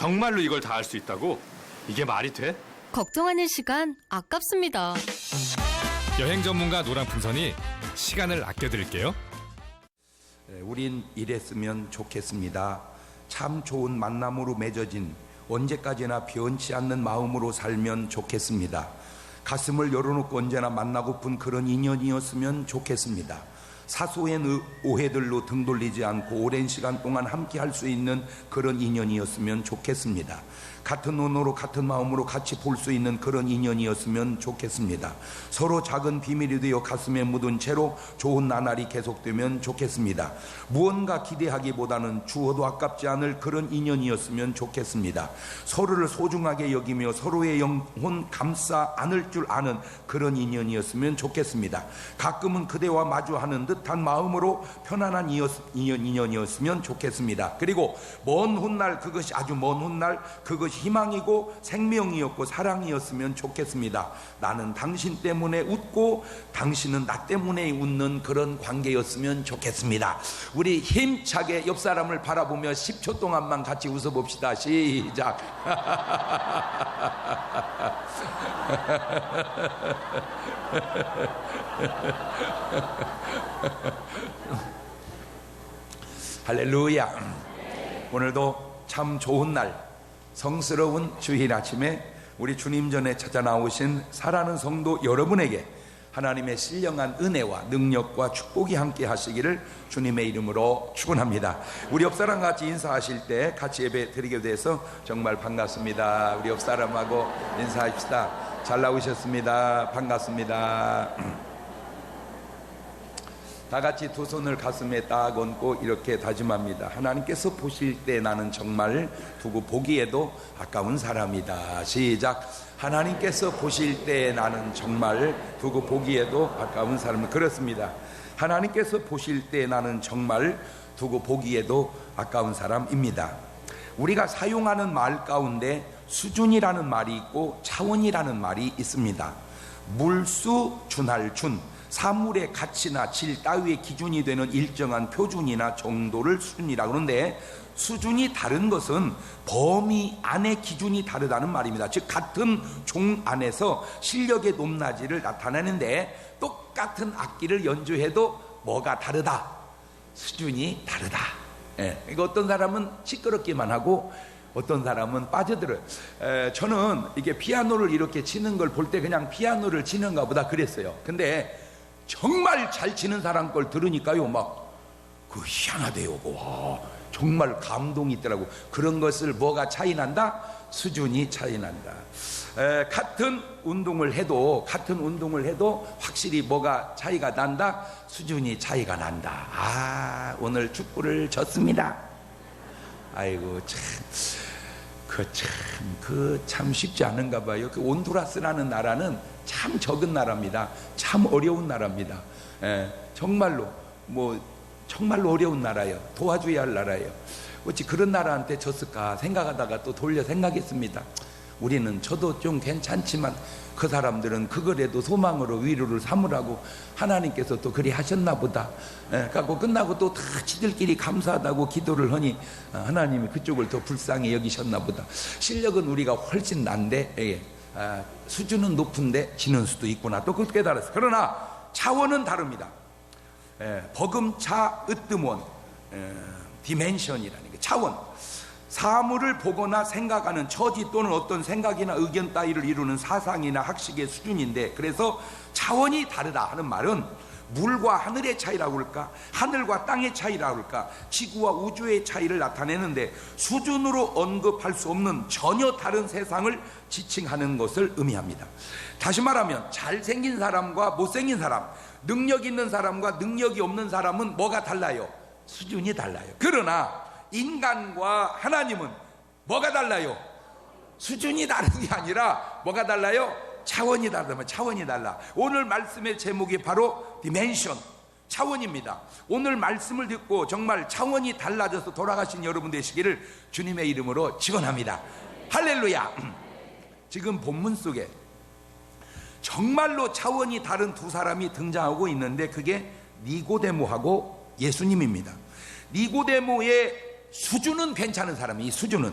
정말로 이걸 다 할 수 있다고? 이게 말이 돼? 걱정하는 시간 아깝습니다. 여행 전문가 노랑풍선이 시간을 아껴드릴게요. 우린 이랬으면 좋겠습니다. 참 좋은 만남으로 맺어진 언제까지나 변치 않는 마음으로 살면 좋겠습니다. 가슴을 열어놓고 언제나 만나고픈 그런 인연이었으면 좋겠습니다. 사소한 오해들로 등 돌리지 않고 오랜 시간 동안 함께 할 수 있는 그런 인연이었으면 좋겠습니다. 같은 눈으로 같은 마음으로 같이 볼 수 있는 그런 인연이었으면 좋겠습니다. 서로 작은 비밀이 되어 가슴에 묻은 채로 좋은 나날이 계속되면 좋겠습니다. 무언가 기대하기보다는 주어도 아깝지 않을 그런 인연이었으면 좋겠습니다. 서로를 소중하게 여기며 서로의 영혼 감싸 안을 줄 아는 그런 인연이었으면 좋겠습니다. 가끔은 그대와 마주하는 듯한 마음으로 편안한 인연이었으면 좋겠습니다. 그리고 먼 훗날, 그것이 아주 먼 훗날 그것이 희망이고 생명이었고 사랑이었으면 좋겠습니다. 나는 당신 때문에 웃고 당신은 나 때문에 웃는 그런 관계였으면 좋겠습니다. 우리 힘차게 옆 사람을 바라보며 10초 동안만 같이 웃어봅시다. 시작. 할렐루야. 오늘도 참 좋은 날, 성스러운 주일 아침에 우리 주님 전에 찾아 나오신 사랑하는 성도 여러분에게 하나님의 신령한 은혜와 능력과 축복이 함께 하시기를 주님의 이름으로 축원합니다. 우리 옆사람 같이 인사하실 때 같이 예배 드리게 돼서 정말 반갑습니다. 우리 옆사람하고 인사합시다. 잘 나오셨습니다. 반갑습니다. 다 같이 두 손을 가슴에 딱 얹고 이렇게 다짐합니다. 하나님께서 보실 때 나는 정말 두고 보기에도 아까운 사람이다. 시작. 하나님께서 보실 때 나는 정말 두고 보기에도 아까운 사람이다. 그렇습니다. 하나님께서 보실 때 나는 정말 두고 보기에도 아까운 사람입니다. 우리가 사용하는 말 가운데 수준이라는 말이 있고 차원이라는 말이 있습니다. 물수, 준할, 준, 사물의 가치나 질 따위의 기준이 되는 일정한 표준이나 정도를 수준이라고 하는데, 수준이 다른 것은 범위 안의 기준이 다르다는 말입니다. 즉 같은 종 안에서 실력의 높낮이를 나타내는데, 똑같은 악기를 연주해도 뭐가 다르다? 수준이 다르다. 그러니까 어떤 사람은 시끄럽기만 하고 어떤 사람은 빠져들어요. 저는 이게 피아노를 이렇게 치는 걸 볼 때 그냥 피아노를 치는가 보다 그랬어요. 근데 정말 잘 치는 사람 걸 들으니까요, 그 희한하대요. 와, 정말 감동이 있더라고. 그런 것을 뭐가 차이 난다? 수준이 차이 난다. 같은 운동을 해도 확실히 뭐가 차이가 난다? 수준이 차이가 난다. 아, 오늘 축구를 졌습니다. 아이고, 참 쉽지 않은가 봐요. 그 온두라스라는 나라는 참 적은 나라입니다. 참 어려운 나라입니다. 정말로 어려운 나라예요. 도와줘야 할 나라예요. 어찌 그런 나라한테 졌을까 생각하다가 또 돌려 생각했습니다. 우리는 저도 좀 괜찮지만 그 사람들은 그거라도 소망으로 위로를 삼으라고 하나님께서 또 그리 하셨나 보다. 그리고 끝나고 또 다 지들끼리 감사하다고 기도를 하니 하나님이 그쪽을 더 불쌍히 여기셨나 보다. 실력은 우리가 훨씬 난데 수준은 높은데 지는 수도 있구나, 또 그렇게 깨달았어요. 그러나 차원은 다릅니다. 버금차 으뜸원, 디멘션이라는 게 차원. 사물을 보거나 생각하는 처지 또는 어떤 생각이나 의견 따위를 이루는 사상이나 학식의 수준인데, 그래서 차원이 다르다 하는 말은 물과 하늘의 차이라고 할까, 하늘과 땅의 차이라고 할까, 지구와 우주의 차이를 나타내는데, 수준으로 언급할 수 없는 전혀 다른 세상을 지칭하는 것을 의미합니다. 다시 말하면 잘생긴 사람과 못생긴 사람, 능력 있는 사람과 능력이 없는 사람은 뭐가 달라요? 수준이 달라요. 그러나 인간과 하나님은 뭐가 달라요? 수준이 다른 게 아니라 뭐가 달라요? 차원이 다르다면 차원이 달라. 오늘 말씀의 제목이 바로 디멘션, 차원입니다. 오늘 말씀을 듣고 정말 차원이 달라져서 돌아가신 여러분 되시기를 주님의 이름으로 축원합니다. 할렐루야. 지금 본문 속에 정말로 차원이 다른 두 사람이 등장하고 있는데, 그게 니고데모하고 예수님입니다. 니고데모의 수준은 괜찮은 사람이, 이 수준은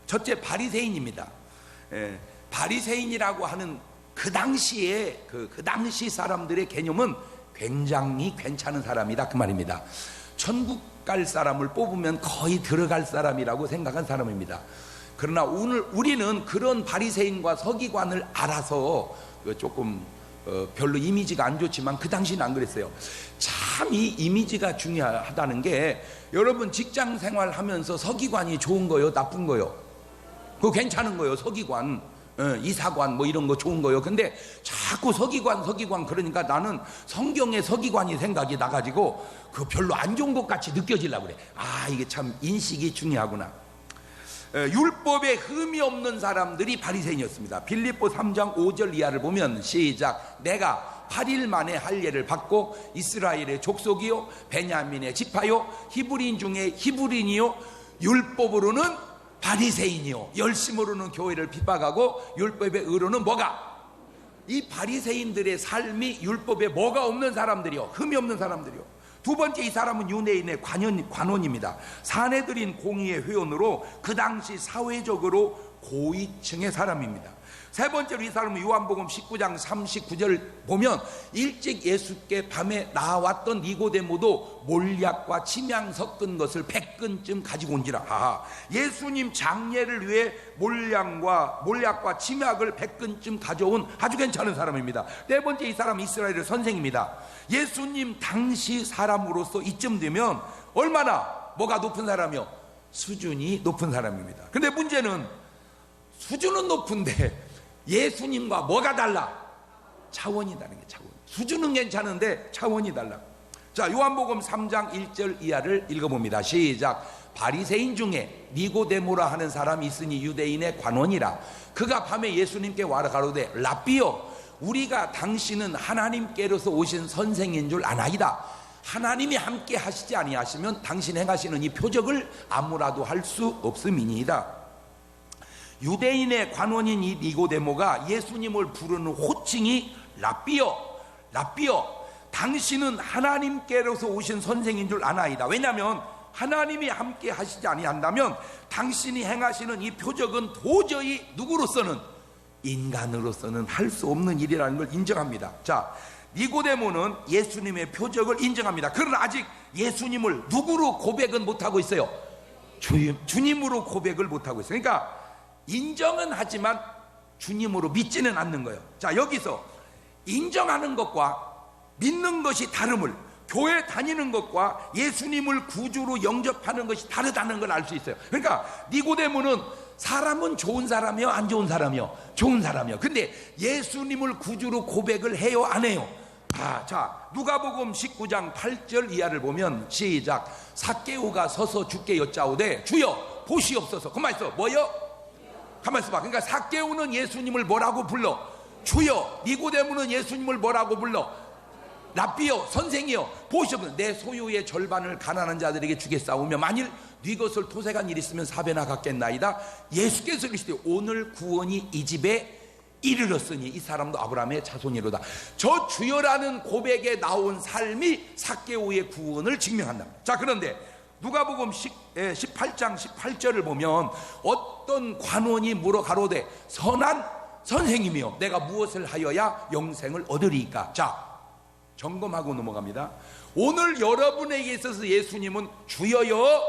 첫째, 바리새인입니다. 바리새인이라고 하는 그 당시에 그 당시 사람들의 개념은 굉장히 괜찮은 사람이다, 그 말입니다. 천국 갈 사람을 뽑으면 거의 들어갈 사람이라고 생각한 사람입니다. 그러나 오늘 우리는 그런 바리새인과 서기관을 알아서 조금 별로 이미지가 안 좋지만 그 당시는 안 그랬어요. 참 이 이미지가 중요하다는 게, 여러분 직장 생활하면서 서기관이 좋은 거요, 나쁜 거요? 그거 괜찮은 거요. 서기관, 이사관 뭐 이런 거 좋은 거요. 근데 자꾸 서기관 그러니까 나는 성경의 서기관이 생각이 나가지고 그 별로 안 좋은 것 같이 느껴지려고 그래. 아, 이게 참 인식이 중요하구나. 율법에 흠이 없는 사람들이 바리새인이었습니다. 빌립보 3장 5절 이하를 보면 시작. 내가 8일 만에 할례를 받고 이스라엘의 족속이요 베냐민의 지파요 히브리인 중에 히브리인이요 율법으로는 바리새인이요 열심으로는 교회를 핍박하고 율법의 의로는 뭐가? 이 바리새인들의 삶이 율법에 뭐가 없는 사람들이요, 흠이 없는 사람들이요. 두 번째, 이 사람은 유대인의 관원입니다. 사내들인 공의의 회원으로 그 당시 사회적으로 고위층의 사람입니다. 세 번째로, 이 사람은 요한복음 19장 39절 보면 일찍 예수께 밤에 나왔던 니고데모도 몰약과 침향 섞은 것을 100근쯤 가지고 온지라. 예수님 장례를 위해 몰약과 침약을 100근쯤 가져온 아주 괜찮은 사람입니다. 네 번째, 이 사람은 이스라엘의 선생입니다. 예수님 당시 사람으로서 이쯤 되면 얼마나 뭐가 높은 사람이요? 수준이 높은 사람입니다. 근데 문제는 수준은 높은데 예수님과 뭐가 달라? 차원이 다른 게 차원. 수준은 괜찮은데 차원이 달라. 자, 요한복음 3장 1절 이하를 읽어봅니다. 시작. 바리새인 중에 니고데모라 하는 사람이 있으니 유대인의 관원이라. 그가 밤에 예수님께 와라 가로되 랍비여, 우리가 당신은 하나님께로서 오신 선생인 줄 아나이다. 하나님이 함께 하시지 아니하시면 당신 행하시는 이 표적을 아무라도 할 수 없음이니이다. 유대인의 관원인 이 니고데모가 예수님을 부르는 호칭이 랍비여, 당신은 하나님께로서 오신 선생인 줄 아나이다. 왜냐하면 하나님이 함께 하시지 아니한다면 당신이 행하시는 이 표적은 도저히 누구로서는, 인간으로서는 할 수 없는 일이라는 걸 인정합니다. 자, 니고데모는 예수님의 표적을 인정합니다. 그러나 아직 예수님을 누구로 고백은 못하고 있어요? 주님으로 고백을 못하고 있어요. 그러니까 인정은 하지만 주님으로 믿지는 않는 거예요. 자, 여기서 인정하는 것과 믿는 것이 다름을, 교회 다니는 것과 예수님을 구주로 영접하는 것이 다르다는 걸 알 수 있어요. 그러니까 니고데모는 사람은 좋은 사람이요, 안 좋은 사람이요? 좋은 사람이요. 근데 예수님을 구주로 고백을 해요, 안 해요? 자, 누가복음 19장 8절 이하를 보면 시작. 삭개오가 서서 주께 여짜오되 주여 보시옵소서. 가만 있어. 뭐요? 가만 있어봐. 그러니까 삭개오는 예수님을 뭐라고 불러? 주여. 니고데모는 예수님을 뭐라고 불러? 랍비여, 선생이여, 보시옵소서. 내 소유의 절반을 가난한 자들에게 주겠사오며 만일 네 것을 토색한 일 있으면 사배나 갚겠나이다. 예수께서 이르시되 오늘 구원이 이 집에 이르렀으니 이 사람도 아브라함의 자손이로다. 저 주여라는 고백에 나온 삶이 삭개오의 구원을 증명한다. 자, 그런데 누가복음 18장 18절을 보면 어떤 관원이 물어 가로되 선한 선생님이여, 내가 무엇을 하여야 영생을 얻으리이까? 자, 점검하고 넘어갑니다. 오늘 여러분에게 있어서 예수님은 주여여,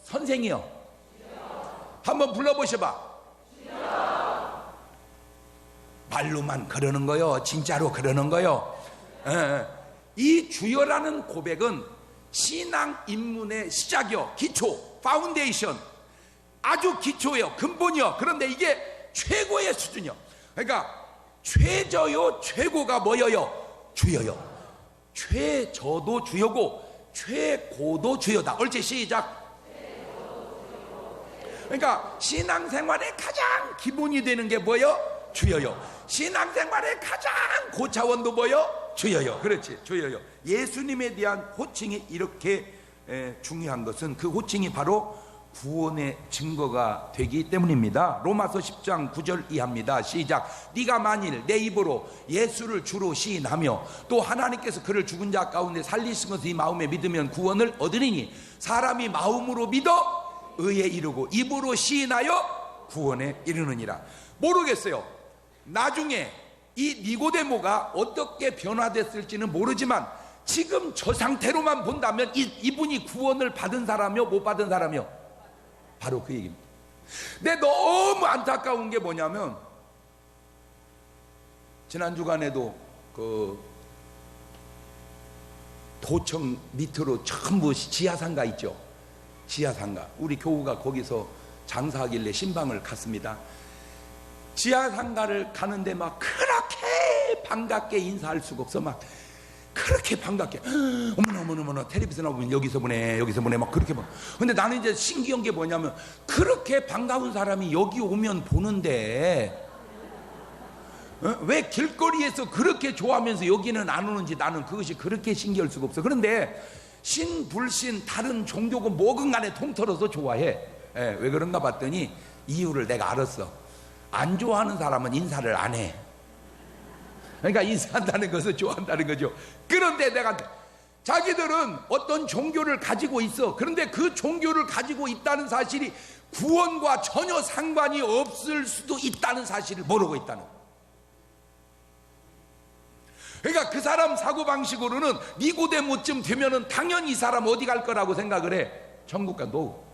선생이여, 한번 불러보셔봐. 말로만 그러는 거요, 진짜로 그러는 거요? 이 주여라는 고백은 신앙 입문의 시작이요, 기초, 파운데이션, 아주 기초예요, 근본이요. 그런데 이게 최고의 수준이요. 그러니까 최저요, 최고가 뭐여요? 주여요. 최저도 주여고 최고도 주여다. 옳지, 시작. 그러니까 신앙생활의 가장 기본이 되는 게 뭐요? 주여요. 신앙생활의 가장 고차원도 뭐요? 주여요. 그렇지, 주여요. 예수님에 대한 호칭이 이렇게 중요한 것은 그 호칭이 바로 구원의 증거가 되기 때문입니다. 로마서 10장 9절 이하입니다. 시작. 네가 만일 내 입으로 예수를 주로 시인하며 또 하나님께서 그를 죽은 자 가운데 살리신 것을 네 마음에 믿으면 구원을 얻으리니 사람이 마음으로 믿어 의에 이르고 입으로 시인하여 구원에 이르느니라. 모르겠어요. 나중에 이 니고데모가 어떻게 변화됐을지는 모르지만 지금 저 상태로만 본다면 이분이 구원을 받은 사람이요 못 받은 사람이요? 바로 그 얘기입니다. 근데 너무 안타까운 게 뭐냐면 지난 주간에도 그 도청 밑으로 전부 지하상가 있죠. 지하상가. 우리 교우가 거기서 장사하길래 신방을 갔습니다. 지하상가를 가는데 막 그렇게 반갑게 인사할 수가 없어. 막 그렇게 반갑게 어머나 텔레비전 나오면 여기서 보내 막 그렇게 봐. 근데 나는 이제 신기한 게 뭐냐면 그렇게 반가운 사람이 여기 오면 보는데 왜 길거리에서 그렇게 좋아하면서 여기는 안 오는지 나는 그것이 그렇게 신기할 수가 없어. 그런데 신불신 다른 종교고 뭐건 간에 통틀어서 좋아해. 왜 그런가 봤더니 이유를 내가 알았어. 안 좋아하는 사람은 인사를 안 해. 그러니까 인사한다는 것은 좋아한다는 거죠. 그런데 내가 자기들은 어떤 종교를 가지고 있어. 그런데 그 종교를 가지고 있다는 사실이 구원과 전혀 상관이 없을 수도 있다는 사실을 모르고 있다는 거예요. 그러니까 그 사람 사고방식으로는 니고데모쯤 되면은 당연히 이 사람 어디 갈 거라고 생각을 해. 천국 간다고.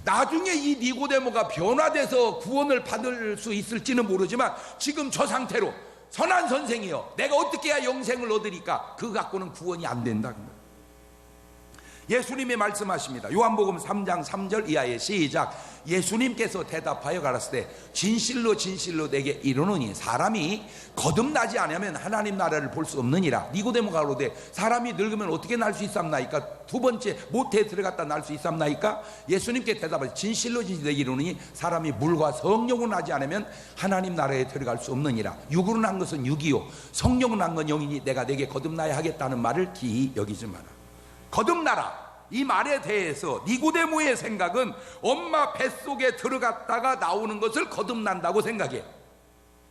나중에 이 니고데모가 변화돼서 구원을 받을 수 있을지는 모르지만 지금 저 상태로 선한 선생이여 내가 어떻게 해야 영생을 얻으리까? 그거 갖고는 구원이 안 된다. 예수님이 말씀하십니다. 요한복음 3장 3절 이하에 시작. 예수님께서 대답하여 가라사대 진실로 진실로 내게 이르노니 사람이 거듭나지 않으면 하나님 나라를 볼 수 없느니라. 니고데모가 그러되 사람이 늙으면 어떻게 날 수 있삼나이까? 두 번째 모태에 들어갔다 날 수 있삼나이까? 예수님께 대답하여 진실로 진실로 내게 이르노니 사람이 물과 성령으로 나지 않으면 하나님 나라에 들어갈 수 없느니라. 육으로 난 것은 육이요 성령으로 난 건 영이니 내가 내게 거듭나야 하겠다는 말을 기이 여기지 마라. 거듭나라 이 말에 대해서 니고데모의 생각은 엄마 뱃속에 들어갔다가 나오는 것을 거듭난다고 생각해.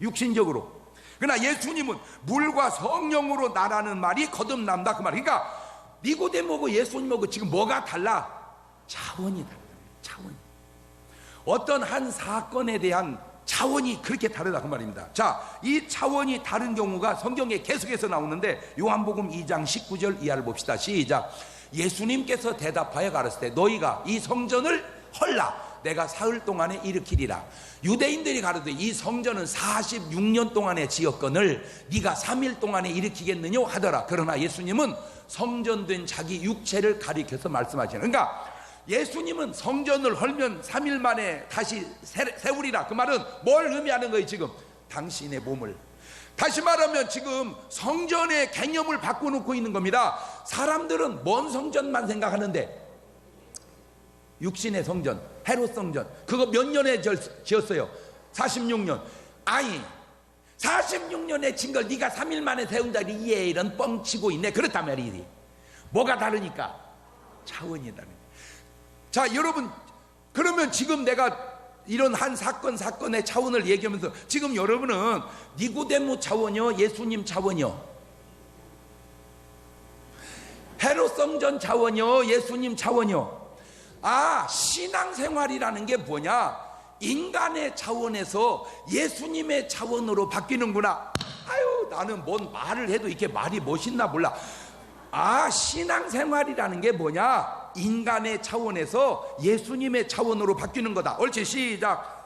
육신적으로. 그러나 예수님은 물과 성령으로 나라는 말이 거듭난다 그 말. 그러니까 니고데모하고 예수님하고 지금 뭐가 달라? 차원이 달라. 차원이. 어떤 한 사건에 대한 차원이 그렇게 다르다 그 말입니다. 자, 이 차원이 다른 경우가 성경에 계속해서 나오는데 요한복음 2장 19절 이하를 봅시다. 시작. 예수님께서 대답하여 가라사대 너희가 이 성전을 헐라 내가 사흘 동안에 일으키리라. 유대인들이 가로되 이 성전은 46년 동안에 지었거늘 네가 3일 동안에 일으키겠느냐 하더라. 그러나 예수님은 성전된 자기 육체를 가리켜서 말씀하시는. 그러니까 예수님은 성전을 헐면 3일 만에 다시 세우리라. 그 말은 뭘 의미하는 거예요? 지금 당신의 몸을. 다시 말하면 지금 성전의 개념을 바꿔놓고 있는 겁니다. 사람들은 뭔 성전만 생각하는데 육신의 성전, 헤롯 성전 그거 몇 년에 지었어요? 46년. 아니 46년에 진 걸 네가 3일 만에 세운다. 이런 뻥치고 있네. 그렇단 말이지. 뭐가 다르니까? 차원이 다르니까. 자 여러분 그러면 지금 내가 이런 한 사건의 차원을 얘기하면서 지금 여러분은 니고데모 차원이요 예수님 차원이요 헤롯 성전 차원이요 예수님 차원이요. 아 신앙생활이라는 게 뭐냐? 인간의 차원에서 예수님의 차원으로 바뀌는구나. 아유 나는 뭔 말을 해도 이렇게 말이 멋있나 몰라. 아 신앙생활이라는 게 뭐냐? 인간의 차원에서 예수님의 차원으로 바뀌는 거다. 옳지 시작.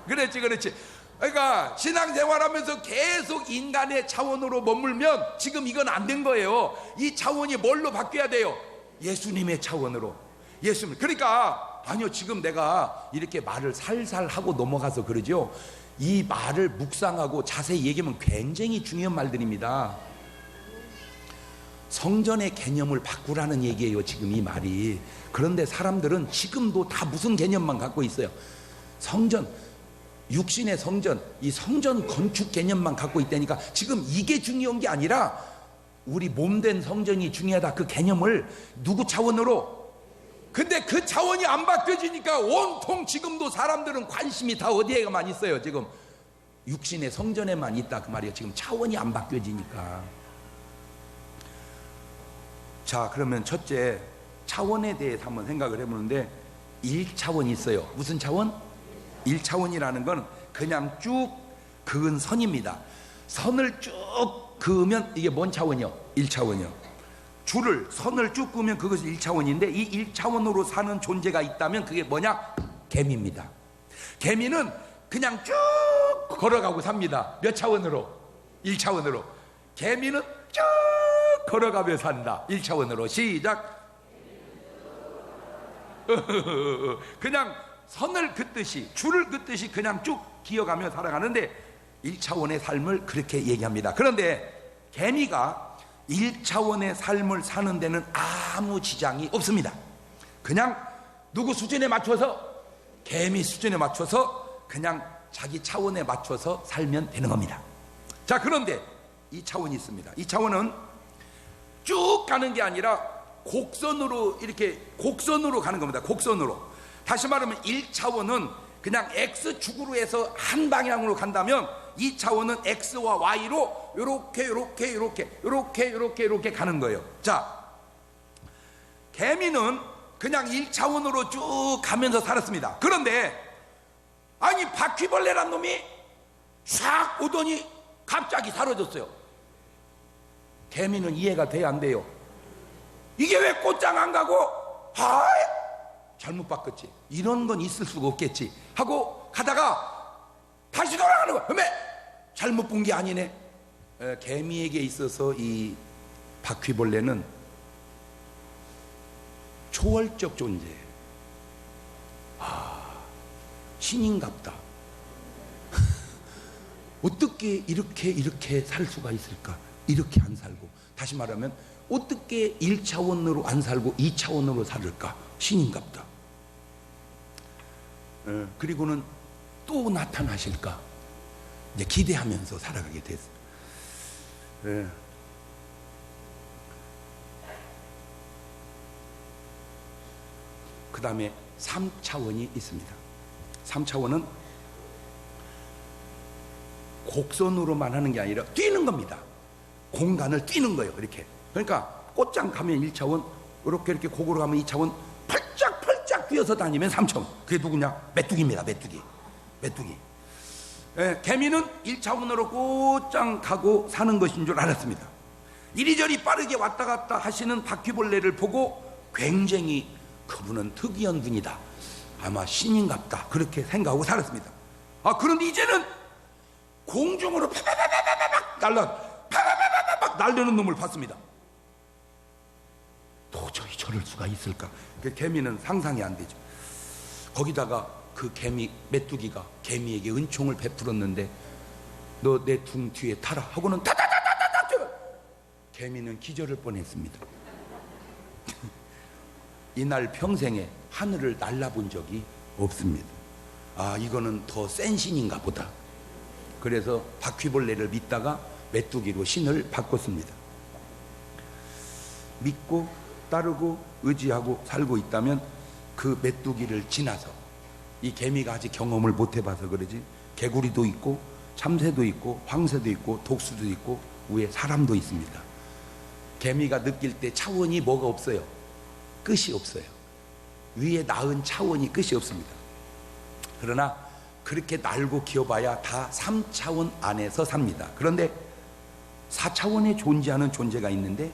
그렇지. 그러니까 신앙생활하면서 계속 인간의 차원으로 머물면 지금 이건 안 된 거예요. 이 차원이 뭘로 바뀌어야 돼요? 예수님의 차원으로. 예수님. 그러니까 아니요 지금 내가 이렇게 말을 살살 하고 넘어가서 그러죠. 이 말을 묵상하고 자세히 얘기하면 굉장히 중요한 말들입니다. 성전의 개념을 바꾸라는 얘기예요 지금 이 말이. 그런데 사람들은 지금도 다 무슨 개념만 갖고 있어요? 성전, 육신의 성전, 이 성전 건축 개념만 갖고 있다니까. 지금 이게 중요한 게 아니라 우리 몸된 성전이 중요하다 그 개념을 누구 차원으로? 근데 그 차원이 안 바뀌어지니까 온통 지금도 사람들은 관심이 다 어디에만 있어요. 지금 육신의 성전에만 있다 그 말이에요. 지금 차원이 안 바뀌어지니까. 자 그러면 첫째 차원에 대해서 한번 생각을 해보는데 1차원이 있어요. 무슨 차원? 1차원이라는 건 그냥 쭉 그은 선입니다. 선을 쭉 그으면 이게 뭔 차원이요? 1차원이요. 선을 쭉 그으면 그것이 1차원인데 이 1차원으로 사는 존재가 있다면 그게 뭐냐? 개미입니다. 개미는 그냥 쭉 걸어가고 삽니다. 몇 차원으로? 1차원으로. 개미는 쭉 걸어가며 산다. 1차원으로. 시작. 그냥 선을 긋듯이, 줄을 긋듯이 그냥 쭉 기어가며 살아가는데 1차원의 삶을 그렇게 얘기합니다. 그런데 개미가 1차원의 삶을 사는 데는 아무 지장이 없습니다. 그냥 누구 수준에 맞춰서, 개미 수준에 맞춰서 그냥 자기 차원에 맞춰서 살면 되는 겁니다. 자, 그런데 이 차원이 있습니다. 이 차원은 쭉 가는 게 아니라 곡선으로, 이렇게 곡선으로 가는 겁니다. 곡선으로. 다시 말하면 1차원은 그냥 X축으로 해서 한 방향으로 간다면 2차원은 X와 Y로 요렇게 가는 거예요. 자, 개미는 그냥 1차원으로 쭉 가면서 살았습니다. 그런데 아니 바퀴벌레란 놈이 싹 오더니 갑자기 사라졌어요. 개미는 이해가 돼야 안 돼요. 이게 왜 꽃장 안 가고 잘못 바꿨지, 이런 건 있을 수가 없겠지 하고 가다가 다시 돌아가는 거야. 왜? 잘못 본 게 아니네. 개미에게 있어서 이 바퀴벌레는 초월적 존재예요. 신인갑다. 어떻게 이렇게 살 수가 있을까? 이렇게 안 살고, 다시 말하면 어떻게 1차원으로 안 살고 2차원으로 살을까? 신인갑다. 그리고는 또 나타나실까? 이제 기대하면서 살아가게 됐어요. 그 다음에 3차원이 있습니다. 3차원은 곡선으로만 하는 게 아니라 뛰는 겁니다. 공간을 뛰는 거예요. 이렇게. 그러니까 꽃장 가면 1차원, 이렇게 곡으로 가면 2차원, 펄짝펄짝 뛰어서 다니면 3차원. 그게 누구냐? 메뚜기입니다. 메뚜기. 개미는 1차원으로 꽃장 가고 사는 것인 줄 알았습니다. 이리저리 빠르게 왔다 갔다 하시는 바퀴벌레를 보고 굉장히 그분은 특이한 분이다, 아마 신인갑다, 그렇게 생각하고 살았습니다. 그런데 이제는 공중으로 파파파파팍 날려는 놈을 봤습니다. 도저히 저럴 수가 있을까? 그 개미는 상상이 안 되죠. 거기다가 그 메뚜기가 개미에게 은총을 베풀었는데 너 내 등 뒤에 타라 하고는 타타타타타타, 개미는 기절을 뻔했습니다. 이날 평생에 하늘을 날아본 적이 없습니다. 이거는 더 센 신인가 보다. 그래서 바퀴벌레를 믿다가 메뚜기로 신을 바꿨습니다. 믿고 따르고 의지하고 살고 있다면 그 메뚜기를 지나서, 이 개미가 아직 경험을 못 해봐서 그러지, 개구리도 있고 참새도 있고 황새도 있고 독수도 있고 위에 사람도 있습니다. 개미가 느낄 때 차원이 뭐가 없어요? 끝이 없어요. 위에 낳은 차원이 끝이 없습니다. 그러나 그렇게 날고 기어봐야 다 3차원 안에서 삽니다. 그런데 4차원에 존재하는 존재가 있는데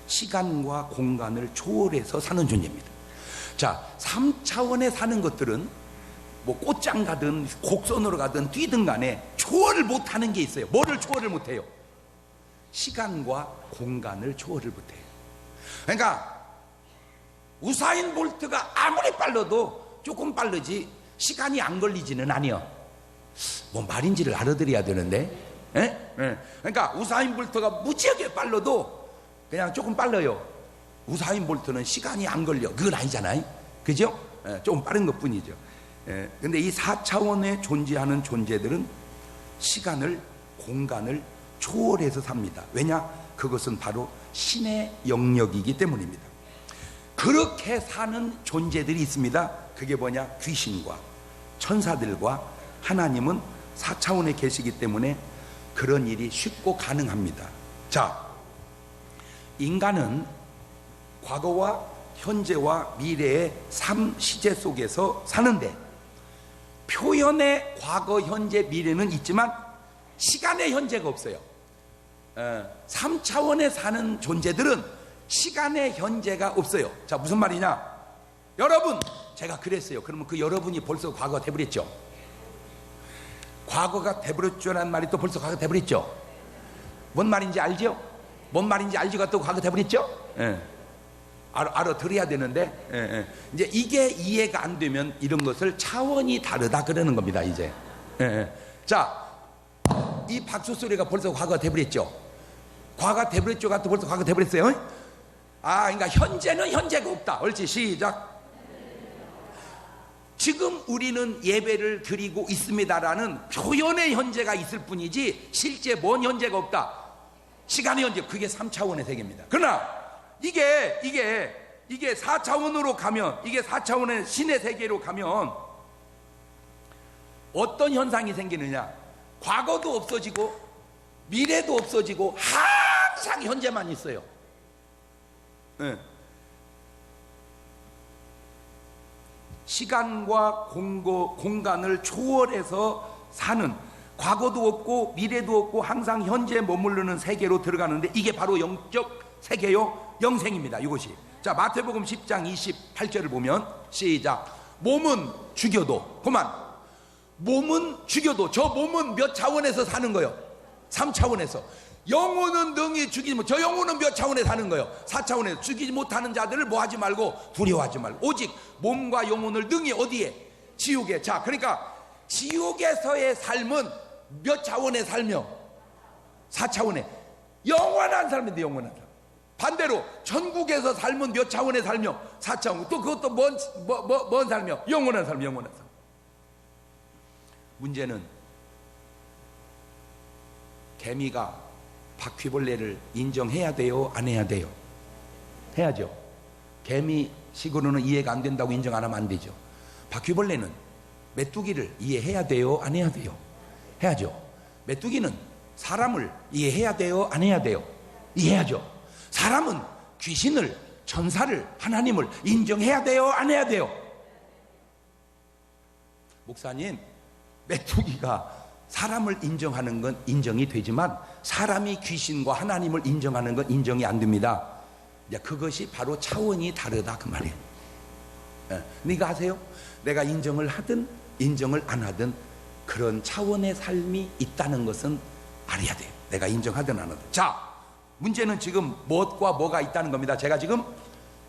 시간과 공간을 초월해서 사는 존재입니다. 자, 3차원에 사는 것들은 뭐 꽃장 가든 곡선으로 가든 뛰든 간에 초월을 못하는 게 있어요. 뭐를 초월을 못해요? 시간과 공간을 초월을 못해요. 그러니까 우사인 볼트가 아무리 빨라도 조금 빠르지 시간이 안 걸리지는 않아요. 뭐 말인지를 알아들어야 되는데, 그러니까 우사인 볼트가 무지하게 빨라도 그냥 조금 빨라요. 우사인 볼트는 시간이 안 걸려. 그건 아니잖아요. 그죠? 조금 빠른 것 뿐이죠. 근데 이 4차원에 존재하는 존재들은 시간을, 공간을 초월해서 삽니다. 왜냐? 그것은 바로 신의 영역이기 때문입니다. 그렇게 사는 존재들이 있습니다. 그게 뭐냐? 귀신과 천사들과 하나님은 4차원에 계시기 때문에 그런 일이 쉽고 가능합니다. 자, 인간은 과거와 현재와 미래의 삶 시제 속에서 사는데, 표현의 과거, 현재, 미래는 있지만 시간의 현재가 없어요. 3차원에 사는 존재들은 시간의 현재가 없어요. 자, 무슨 말이냐? 여러분, 제가 그랬어요. 그러면 그 여러분이 벌써 과거가 돼버렸죠. 과거가 돼버렸죠라는 말이 또 벌써 과거가 돼버렸죠. 뭔 말인지 알죠? 뭔 말인지 알지가 또 과거 돼버렸죠? 알아들어야 되는데, 이제 이게 이해가 안 되면 이런 것을 차원이 다르다 그러는 겁니다, 이제. 자, 이 박수 소리가 벌써 과거가 돼버렸죠. 과거가 돼버렸죠가 또 벌써 과거가 돼버렸어요. 그러니까 현재는 현재가 없다. 옳지, 시작. 지금 우리는 예배를 드리고 있습니다라는 표현의 현재가 있을 뿐이지 실제 뭔 현재가 없다. 시간의 현재, 그게 3차원의 세계입니다. 그러나 이게 4차원으로 가면, 이게 4차원의 신의 세계로 가면 어떤 현상이 생기느냐? 과거도 없어지고 미래도 없어지고 항상 현재만 있어요. 시간과 공간을 초월해서 사는, 과거도 없고 미래도 없고 항상 현재에 머무르는 세계로 들어가는데, 이게 바로 영적 세계요, 영생입니다. 이것이. 자, 마태복음 10장 28절을 보면 시작. 몸은 죽여도, 그만, 몸은 죽여도, 저 몸은 몇 차원에서 사는 거예요? 3차원에서. 영혼은 능히 죽이지 못, 저 영혼은 몇 차원에 사는 거예요? 4차원에서. 죽이지 못하는 자들을 뭐 하지 말고, 두려워하지 말고, 오직 몸과 영혼을 능히 어디에? 지옥에. 자, 그러니까 지옥에서의 삶은 몇 차원에 살며? 4차원에. 영원한 삶인데, 영원한 삶. 반대로 천국에서 삶은 몇 차원에 살며? 4차원. 또 그것도 뭔 삶이요? 영원한 삶, 영원한 삶. 문제는 개미가 바퀴벌레를 인정해야 돼요, 안 해야 돼요? 해야죠. 개미식으로는 이해가 안 된다고 인정 안 하면 안 되죠. 바퀴벌레는 메뚜기를 이해해야 돼요, 안 해야 돼요? 해야죠. 메뚜기는 사람을 이해해야 돼요, 안 해야 돼요? 이해하죠. 사람은 귀신을, 천사를, 하나님을 인정해야 돼요, 안 해야 돼요? 목사님, 메뚜기가 사람을 인정하는 건 인정이 되지만 사람이 귀신과 하나님을 인정하는 건 인정이 안 됩니다. 그것이 바로 차원이 다르다, 그 말이에요. 네가 아세요? 내가 인정을 하든 인정을 안 하든 그런 차원의 삶이 있다는 것은 알아야 돼요. 내가 인정하든 안 하든. 자, 문제는 지금 무엇과 뭐가 있다는 겁니다. 제가 지금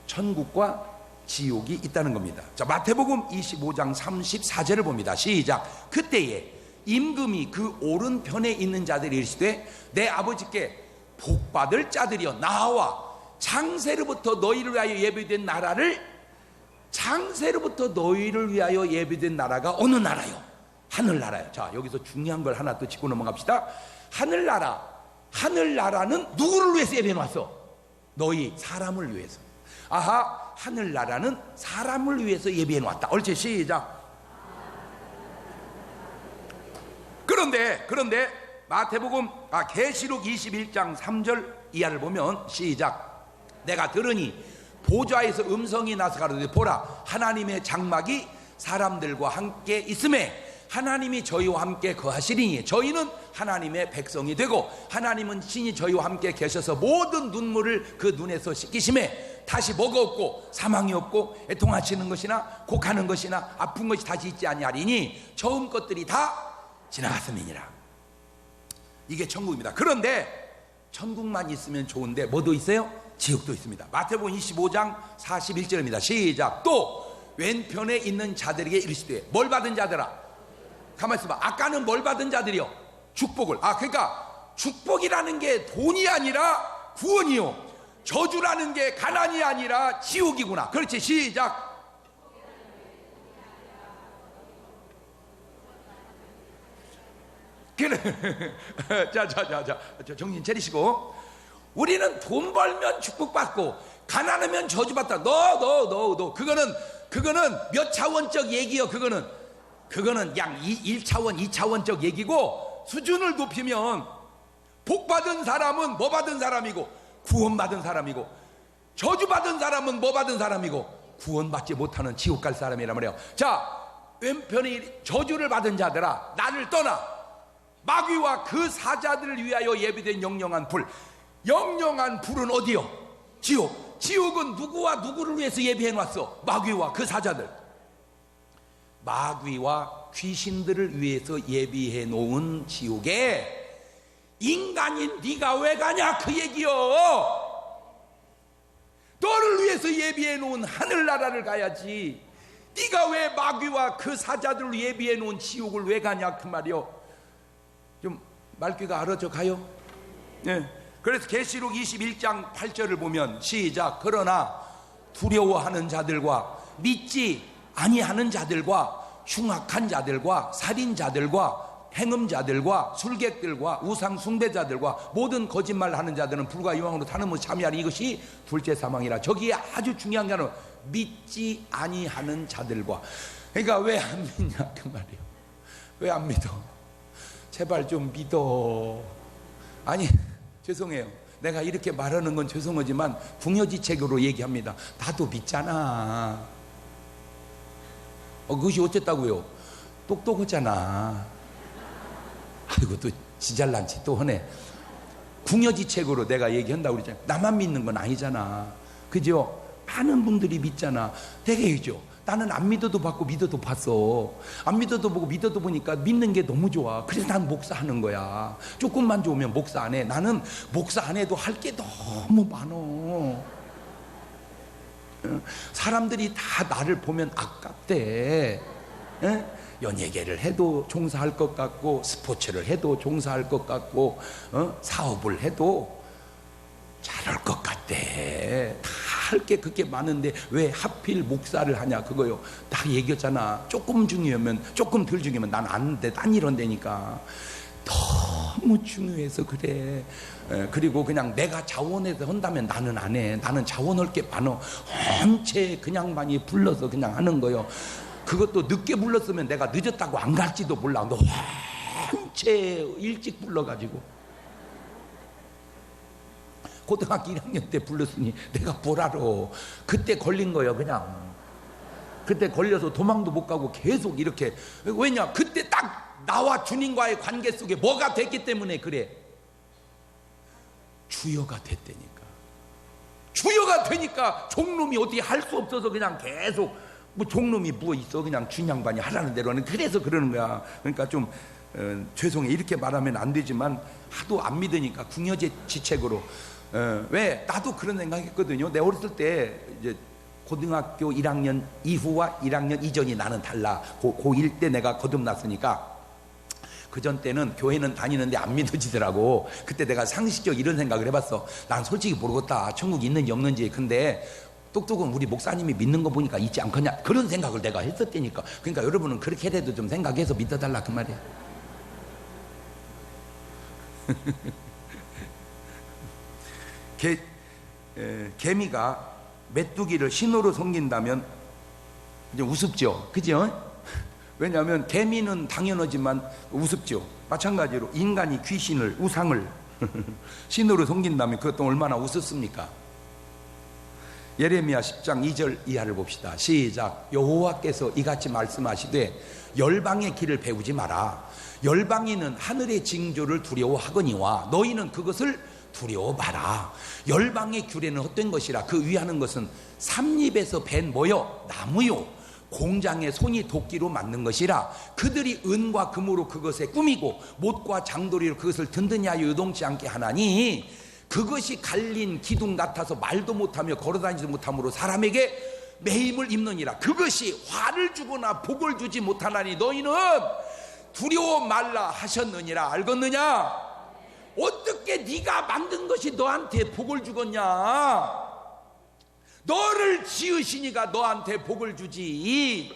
천국과 지옥이 있다는 겁니다. 자, 마태복음 25장 34절을 봅니다. 시작. 그때에 임금이 그 오른편에 있는 자들이 이르시되, 내 아버지께 복받을 자들이여 나와 창세로부터 너희를 위하여 예비된 나라를, 창세로부터 너희를 위하여 예비된 나라가 어느 나라요? 하늘나라요. 자, 여기서 중요한 걸 하나 또 짚고 넘어갑시다. 하늘나라는 누구를 위해서 예비해 놨어? 너희 사람을 위해서. 아하, 하늘나라는 사람을 위해서 예비해 놨다. 옳지, 시작. 그런데 마태복음 계시록 21장 3절 이하를 보면 시작. 내가 들으니 보좌에서 음성이 나서 가로되, 보라, 하나님의 장막이 사람들과 함께 있음에 하나님이 저희와 함께 거하시리니 저희는 하나님의 백성이 되고 하나님은 친히 저희와 함께 계셔서 모든 눈물을 그 눈에서 씻기심에 다시 뭐가 없고 사망이 없고 애통하시는 것이나 곡하는 것이나 아픈 것이 다시 있지 아니하리니 처음 것들이 다 지나갔음이니라. 이게 천국입니다. 그런데 천국만 있으면 좋은데 뭐도 있어요? 지옥도 있습니다. 마태복음 25장 41절입니다. 시작. 또 왼편에 있는 자들에게 이르시되, 뭘 받은 자들아? 가만히 있어봐. 아까는 뭘 받은 자들이요? 축복을. 그러니까 축복이라는 게 돈이 아니라 구원이요, 저주라는 게 가난이 아니라 지옥이구나. 그렇지, 시작. 자, 정신 차리시고. 우리는 돈 벌면 축복받고 가난하면 저주받다. 너 그거는 몇 차원적 얘기요. 그거는 양 1차원 2차원적 얘기고, 수준을 높이면 복받은 사람은 뭐 받은 사람이고 구원받은 사람이고, 저주받은 사람은 뭐 받은 사람이고 구원받지 못하는 지옥 갈 사람이란 말이에요. 자, 왼편이 저주를 받은 자들아 나를 떠나 마귀와 그 사자들을 위하여 예비된 영영한 불. 영영한 불은 어디요? 지옥. 지옥은 누구와 누구를 위해서 예비해 놨어? 마귀와 그 사자들. 마귀와 귀신들을 위해서 예비해 놓은 지옥에 인간인 네가 왜 가냐 그 얘기요. 너를 위해서 예비해 놓은 하늘나라를 가야지. 네가 왜 마귀와 그 사자들을 예비해 놓은 지옥을 왜 가냐 그 말이요. 좀 말귀가 알아져 가요? 네. 그래서 계시록 21장 8절을 보면 시작. 그러나 두려워하는 자들과 믿지 아니하는 자들과 흉악한 자들과 살인자들과 행음자들과 술객들과 우상 숭배자들과 모든 거짓말하는 자들은 불과 유황으로 타는 못 참여하는 이것이 둘째 사망이라. 저기에 아주 중요한 게는 믿지 아니하는 자들과. 그러니까 왜 안 믿냐 그 말이에요. 왜 안 믿어? 제발 좀 믿어. 아니 죄송해요. 내가 이렇게 말하는 건 죄송하지만 궁여지책으로 얘기합니다. 나도 믿잖아. 그것이 어쨌다고요? 똑똑하잖아. 아이고 또 지잘난지 또 하네. 궁여지책으로 내가 얘기한다고 그러잖아. 나만 믿는 건 아니잖아. 그죠? 많은 분들이 믿잖아. 되게죠. 나는 안 믿어도 봤고 믿어도 봤어. 안 믿어도 보고 믿어도 보니까 믿는 게 너무 좋아. 그래서 난 목사하는 거야. 조금만 좋으면 목사 안 해. 나는 목사 안 해도 할 게 너무 많어. 사람들이 다 나를 보면 아깝대. 연예계를 해도 종사할 것 같고 스포츠를 해도 종사할 것 같고 사업을 해도 잘할 것 같대. 다 할 게 그렇게 많은데 왜 하필 목사를 하냐 그거요. 다 얘기했잖아. 조금 중요하면 조금 덜 중요하면 난 안 돼. 난 이런 데니까. 너무 중요해서 그래. 그리고 그냥 내가 자원해서 한다면 나는 안 해. 나는 자원할 게 많어. 한채 그냥 많이 불러서 그냥 하는 거요. 그것도 늦게 불렀으면 내가 늦었다고 안 갈지도 몰라. 너 한채 일찍 불러가지고 고등학교 1학년 때 불렀으니 내가 뭘 알아. 그때 걸린 거예요. 그냥 그때 걸려서 도망도 못 가고 계속 이렇게. 왜냐 그때 딱 나와 주님과의 관계 속에 뭐가 됐기 때문에 그래. 주여가 됐다니까. 주여가 되니까 종놈이 어떻게 할 수 없어서 그냥 계속 뭐 종놈이 뭐 있어. 그냥 준양반이 하라는 대로 하는. 그래서 그러는 거야. 그러니까 좀 죄송해 이렇게 말하면 안 되지만 하도 안 믿으니까 궁여지책으로. 왜 나도 그런 생각했거든요. 내 어렸을 때 이제 고등학교 1학년 이후와 1학년 이전이 나는 달라. 고1 때 내가 거듭났으니까 그전 때는 교회는 다니는데 안 믿어지더라고. 그때 내가 상식적 이런 생각을 해봤어. 난 솔직히 모르겠다. 천국이 있는지 없는지. 근데 똑똑은 우리 목사님이 믿는 거 보니까 있지 않겠냐. 그런 생각을 내가 했었다니까. 그러니까 여러분은 그렇게 해도 좀 생각해서 믿어달라 그 말이야. 개미가 메뚜기를 신호로 섬긴다면 이제 우습죠. 그죠? 왜냐하면 개미는 당연하지만 우습죠. 마찬가지로 인간이 귀신을 우상을 신호로 섬긴다면 그것도 얼마나 우습습니까? 예레미야 10장 2절 이하를 봅시다. 시작. 여호와께서 이같이 말씀하시되 열방의 길을 배우지 마라. 열방인은 하늘의 징조를 두려워하거니와 너희는 그것을 두려워 마라. 열방의 규례는 헛된 것이라. 그 위하는 것은 삼립에서 벤 뭐요? 나무요. 공장의 손이 도끼로 만든 것이라. 그들이 은과 금으로 그것에 꾸미고 못과 장도리로 그것을 든든히 하여 요동치 않게 하나니 그것이 갈린 기둥 같아서 말도 못하며 걸어다니지도 못하므로 사람에게 매임을 입느니라. 그것이 화를 주거나 복을 주지 못하나니 너희는 두려워 말라 하셨느니라. 알겠느냐? 어떻게 네가 만든 것이 너한테 복을 주겠냐? 너를 지으시니까 너한테 복을 주지.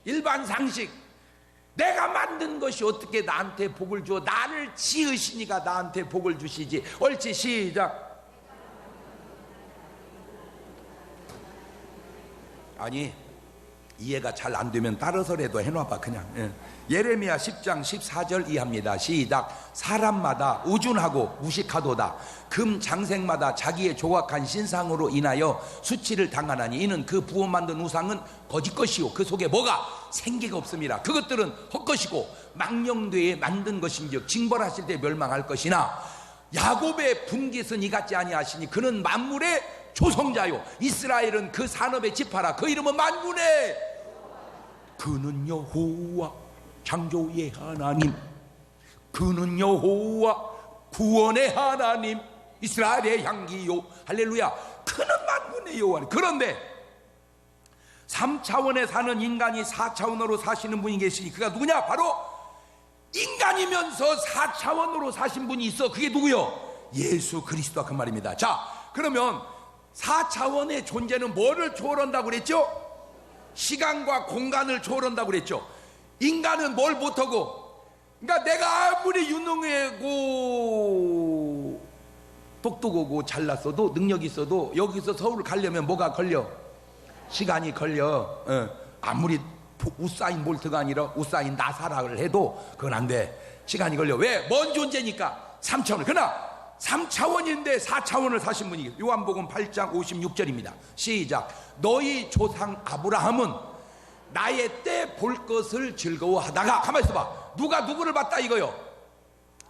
일반 상식. 내가 만든 것이 어떻게 나한테 복을 줘? 나를 지으시니까 나한테 복을 주시지. 옳지. 시작. 아니 이해가 잘 안 되면 따라서라도 해놔봐 그냥. 예레미야 10장 14절 이하입니다. 시작. 사람마다 우준하고 무식하도다. 금 장색마다 자기의 조각한 신상으로 인하여 수치를 당하나니 이는 그 부어 만든 우상은 거짓 것이요 그 속에 뭐가 생기가 없습니다. 그것들은 헛것이고 망령되에 만든 것인즉 징벌하실 때 멸망할 것이나 야곱의 분깃은 이같지 아니하시니 그는 만물의 조성자요 이스라엘은 그 산업의 지파라. 그 이름은 만군의 그는 여호와 창조의 하나님, 그는 여호와 구원의 하나님, 이스라엘의 향기요 할렐루야. 그는 만군의 여호와. 그런데 3차원에 사는 인간이 4차원으로 사시는 분이 계시니 그가 누구냐? 바로 인간이면서 4차원으로 사신 분이 있어. 그게 누구요? 예수 그리스도. 그 말입니다. 자, 그러면 4차원의 존재는 뭐를 초월한다고 그랬죠? 시간과 공간을 초월한다고 그랬죠. 인간은 뭘 못하고, 그러니까 내가 아무리 유능하고 똑똑하고 잘났어도 능력이 있어도 여기서 서울 가려면 뭐가 걸려? 시간이 걸려. 아무리 우사인 볼트가 아니라 우사인 나사라를 해도 그건 안 돼. 시간이 걸려. 왜? 먼 존재니까 3차원. 그러나 3차원인데 4차원을 사신 분이 요한복음 8장 56절입니다. 시작. 너희 조상 아브라함은 나의 때 볼 것을 즐거워하다가, 가만히 있어봐. 누가 누구를 봤다 이거요?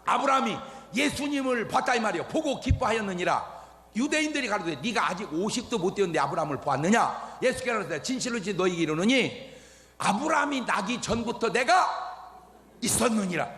아브라함이 예수님을 봤다 이 말이요. 보고 기뻐하였느니라. 유대인들이 가로되 네가 아직 50도 못 되었는데 아브라함을 보았느냐? 예수께서 가로되 진실로 너희에게 이르노니 아브라함이 나기 전부터 내가 있었느니라.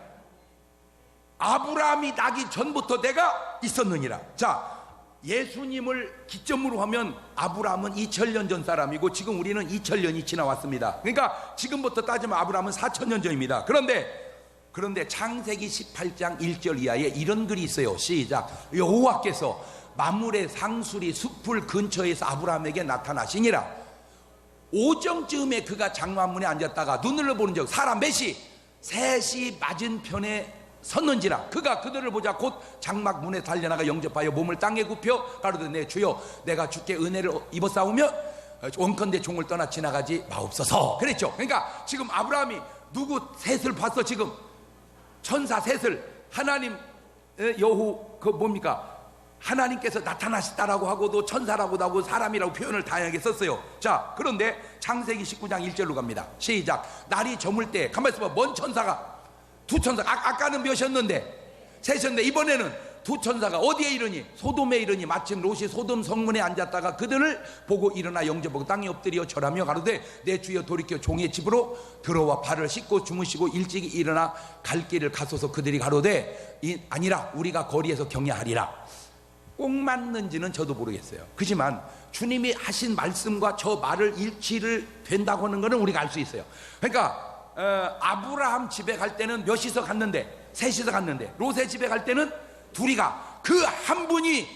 아브라함이 나기 전부터 내가 있었느니라. 자, 예수님을 기점으로 하면 아브라함은 2000년 전 사람이고 지금 우리는 2000년이 지나왔습니다. 그러니까 지금부터 따지면 아브라함은 4000년 전입니다. 그런데 창세기 18장 1절 이하에 이런 글이 있어요. 시작. 여호와께서 만물의 상수리 숲을 근처에서 아브라함에게 나타나시니라. 오정쯤에 그가 장막문에 앉았다가 눈을 보는 적 사람 몇이? 셋이 맞은편에 섰는지라. 그가 그들을 보자 곧 장막 문에 달려나가 영접하여 몸을 땅에 굽혀 가로되 내 주여 내가 주께 은혜를 입었사오며 원컨대 종을 떠나 지나가지 마옵소서 그랬죠. 그러니까 지금 아브라함이 누구 셋을 봤어? 지금 천사 셋을. 하나님 여호 그 뭡니까? 하나님께서 나타나셨다라고 하고도 천사라고도 하고 사람이라고 표현을 다양하게 썼어요. 자, 그런데 창세기 19장 1절로 갑니다. 시작. 날이 저물 때 가만히 있어봐. 먼 천사가 두 천사가 아까는 몇이었는데? 셋이었는데 이번에는 두 천사가 어디에 이르니? 소돔에 이르니 마침 롯이 소돔 성문에 앉았다가 그들을 보고 일어나 영접하고 땅에 엎드려 절하며 가로되 내 주여 돌이켜 종의 집으로 들어와 발을 씻고 주무시고 일찍이 일어나 갈 길을 가소서. 그들이 가로되 아니라 우리가 거리에서 경외하리라. 꼭 맞는지는 저도 모르겠어요. 그렇지만 주님이 하신 말씀과 저 말을 일치를 된다고 하는 것은 우리가 알 수 있어요. 그러니까 아브라함 집에 갈 때는 몇이서 갔는데? 셋이서 갔는데 롯의 집에 갈 때는 둘이 가. 그 한 분이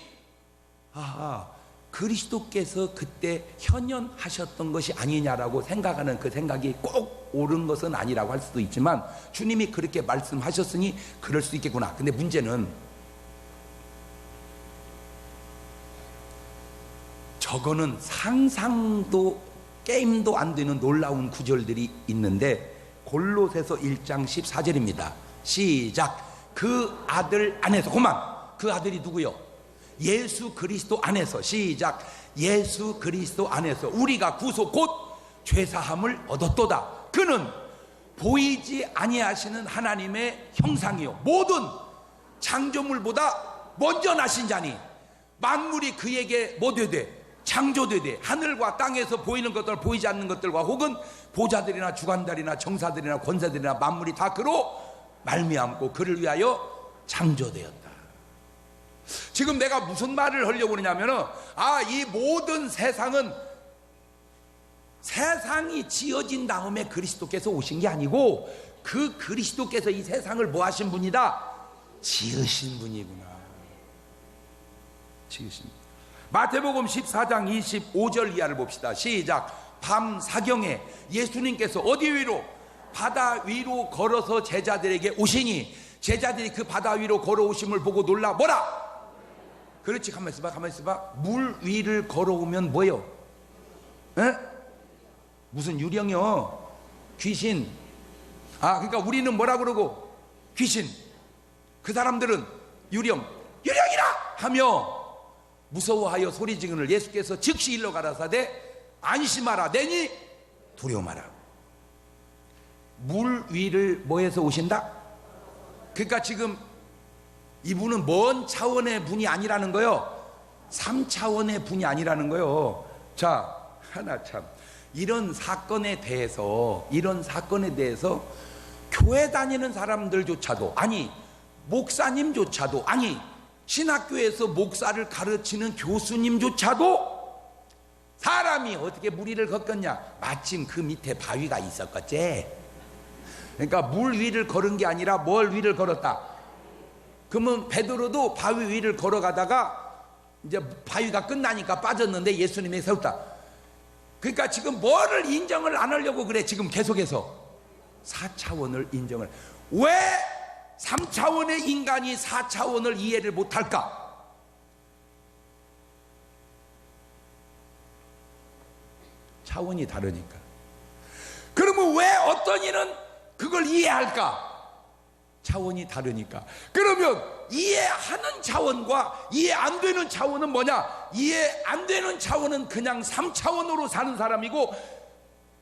그리스도께서 그때 현현하셨던 것이 아니냐라고 생각하는 그 생각이 꼭 옳은 것은 아니라고 할 수도 있지만 주님이 그렇게 말씀하셨으니 그럴 수 있겠구나. 근데 문제는 저거는 상상도 게임도 안 되는 놀라운 구절들이 있는데 골로새서 1장 14절입니다. 시작. 그 아들 안에서, 그만. 그 아들이 누구요? 예수 그리스도 안에서. 시작. 예수 그리스도 안에서 우리가 구속 곧 죄사함을 얻었도다. 그는 보이지 아니하시는 하나님의 형상이요 모든 창조물보다 먼저 나신 자니 만물이 그에게 뭐 되되? 창조되되 하늘과 땅에서 보이는 것들 보이지 않는 것들과 혹은 보좌들이나 주관들이나 정사들이나 권사들이나 만물이 다 그로 말미암고 그를 위하여 창조되었다. 지금 내가 무슨 말을 하려고 그러냐면은 이 모든 세상은 세상이 지어진 다음에 그리스도께서 오신 게 아니고 그 그리스도께서 이 세상을 뭐 하신 분이다? 지으신 분이구나. 지으신 분. 마태복음 14장 25절 이하를 봅시다. 시작. 밤 사경에 예수님께서 어디 위로? 바다 위로 걸어서 제자들에게 오시니 제자들이 그 바다 위로 걸어오심을 보고 놀라 뭐라? 그렇지. 가만히 있어봐. 물 위를 걸어오면 뭐예요? 에? 무슨 유령이요? 귀신. 그러니까 우리는 뭐라 그러고? 귀신. 그 사람들은 유령이라 하며 무서워하여 소리 지르는 예수께서 즉시 일러 가라사대 안심하라 내니 두려워 마라. 물 위를 뭐해서 오신다? 그러니까 지금 이분은 먼 차원의 분이 아니라는 거요. 3차원의 분이 아니라는 거요. 자, 하나 참 이런 사건에 대해서 교회 다니는 사람들조차도, 아니 목사님조차도, 아니 신학교에서 목사를 가르치는 교수님조차도 사람이 어떻게 물 위를 걷겠냐? 마침 그 밑에 바위가 있었겠지. 그러니까 물 위를 걸은 게 아니라 뭘 위를 걸었다? 그러면 베드로도 바위 위를 걸어가다가 이제 바위가 끝나니까 빠졌는데 예수님이 세웠다. 그러니까 지금 뭐를 인정을 안 하려고 그래? 지금 계속해서 4차원을 인정을. 왜 3차원의 인간이 4차원을 이해를 못할까? 차원이 다르니까. 그러면 왜 어떤 이는 그걸 이해할까? 차원이 다르니까. 그러면 이해하는 차원과 이해 안 되는 차원은 뭐냐? 이해 안 되는 차원은 그냥 3차원으로 사는 사람이고,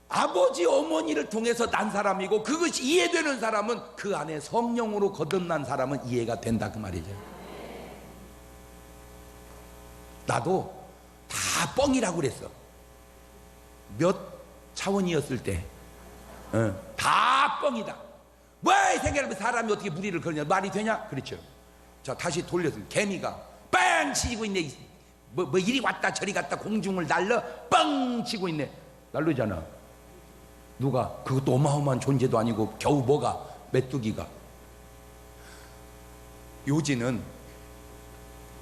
아버지 어머니를 통해서 난 사람이고, 그것이 이해되는 사람은 그 안에 성령으로 거듭난 사람은 이해가 된다, 그 말이죠. 나도 다 뻥이라고 그랬어. 몇 차원이었을 때 다 뻥이다. 뭐야 이 생각하면 사람이 어떻게 무리를 걸냐? 말이 되냐? 그렇죠. 자, 다시 돌려서 개미가 빵 치고 있네. 뭐 이리 왔다 저리 갔다 공중을 날려 빵 치고 있네. 날르잖아. 누가? 그것도 어마어마한 존재도 아니고 겨우 뭐가? 메뚜기가. 요지는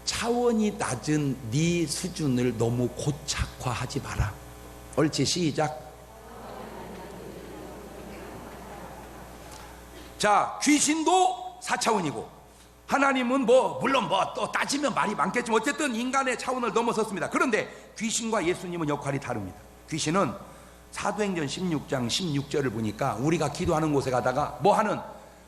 차원이 낮은 네 수준을 너무 고착화하지 마라. 옳지, 시작. 자, 귀신도 4차원이고 하나님은 물론 또 따지면 말이 많겠지만 어쨌든 인간의 차원을 넘어섰습니다. 그런데 귀신과 예수님은 역할이 다릅니다. 귀신은 사도행전 16장 16절을 보니까 우리가 기도하는 곳에 가다가 뭐하는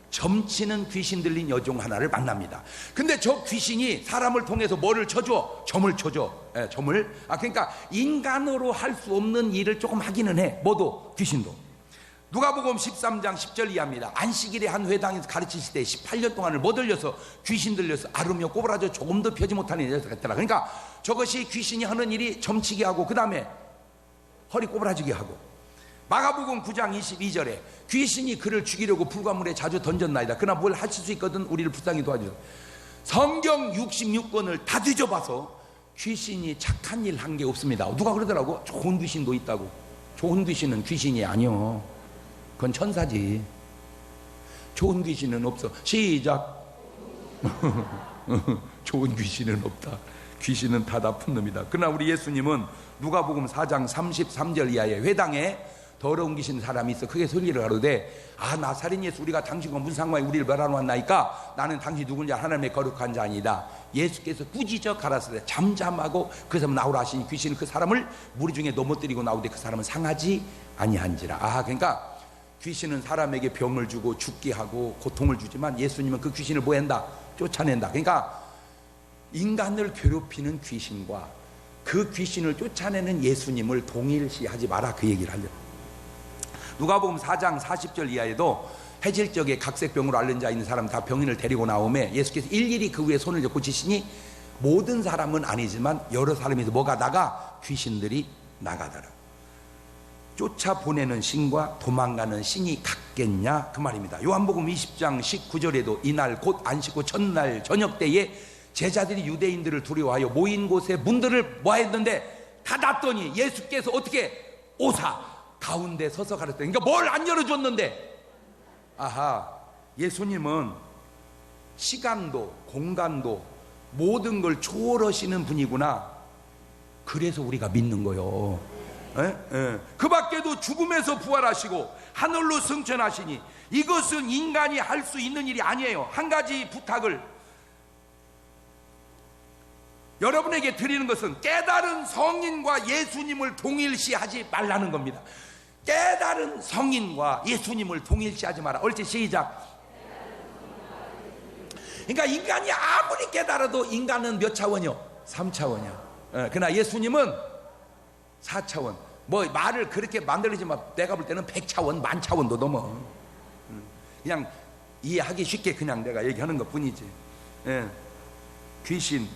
점치는 귀신 들린 여종 하나를 만납니다. 근데 저 귀신이 사람을 통해서 뭐를 쳐줘? 점을 쳐줘. 점을. 그러니까 인간으로 할 수 없는 일을 조금 하기는 해. 뭐도? 귀신도. 누가복음 13장 10절 이하입니다. 안식일에 한 회당에서 가르치실 때 18년 동안을 뭐 들려서? 귀신 들려서 앓으며 꼬부라져 조금도 펴지 못하는 여자가 있더라. 그러니까 저것이 귀신이 하는 일이 점치게 하고 그 다음에 허리 꼬부라지게 하고. 마가복음 9장 22절에 귀신이 그를 죽이려고 불과물에 자주 던졌나이다. 그러나 뭘 하실 수 있거든 우리를 불쌍히 도와주세요. 성경 66권을 다 뒤져봐서 귀신이 착한 일 한 게 없습니다. 누가 그러더라고? 좋은 귀신도 있다고. 좋은 귀신은 귀신이 아니요. 그건 천사지. 좋은 귀신은 없어. 시작. 좋은 귀신은 없다. 귀신은 다 나쁜 놈이다. 그러나 우리 예수님은 누가복음 4장 33절 이하에 회당에 더러운 귀신 사람이 있어 크게 소리를 가로되 나사렛 예수 우리가 당신과 무슨 상관이 우리를 멸하노왔나이까? 나는 당신 누군지 하나님의 거룩한 자니이다. 예수께서 꾸짖어 가라사대 잠잠하고 그 사람 나오라 하시니 귀신은 그 사람을 무리 중에 넘어뜨리고 나오되 그 사람은 상하지 아니한지라. 그러니까 귀신은 사람에게 병을 주고 죽게 하고 고통을 주지만 예수님은 그 귀신을 뭐 한다? 쫓아낸다. 그러니까 인간을 괴롭히는 귀신과 그 귀신을 쫓아내는 예수님을 동일시하지 마라, 그 얘기를 하려고. 누가복음 4장 40절 이하에도 해질적에 각색병으로 앓는 자 있는 사람 다 병인을 데리고 나오매 예수께서 일일이 그 위에 손을 잡고 고치시니 모든 사람은 아니지만 여러 사람에서 뭐가 나가? 귀신들이 나가더라. 쫓아보내는 신과 도망가는 신이 같겠냐, 그 말입니다. 요한복음 20장 19절에도 이날 곧 안식 후 첫날 저녁 때에 제자들이 유대인들을 두려워하여 모인 곳에 문들을 뭐했는데 닫았더니 예수께서 어떻게 오사 가운데 서서 가르쳤더니, 그러니까 뭘 안 열어줬는데, 예수님은 시간도 공간도 모든 걸 초월하시는 분이구나. 그래서 우리가 믿는 거요. 그 밖에도 죽음에서 부활하시고 하늘로 승천하시니 이것은 인간이 할 수 있는 일이 아니에요. 한 가지 부탁을 여러분에게 드리는 것은 깨달은 성인과 예수님을 동일시하지 말라는 겁니다. 깨달은 성인과 예수님을 동일시하지 마라. 옳지, 시작. 그러니까 인간이 아무리 깨달아도 인간은 몇 차원이요? 3차원이야. 그러나 예수님은 4차원. 뭐 말을 그렇게 만들지만 내가 볼 때는 100차원, 10,000차원도 넘어. 그냥 이해하기 쉽게 그냥 내가 얘기하는 것 뿐이지. 귀신,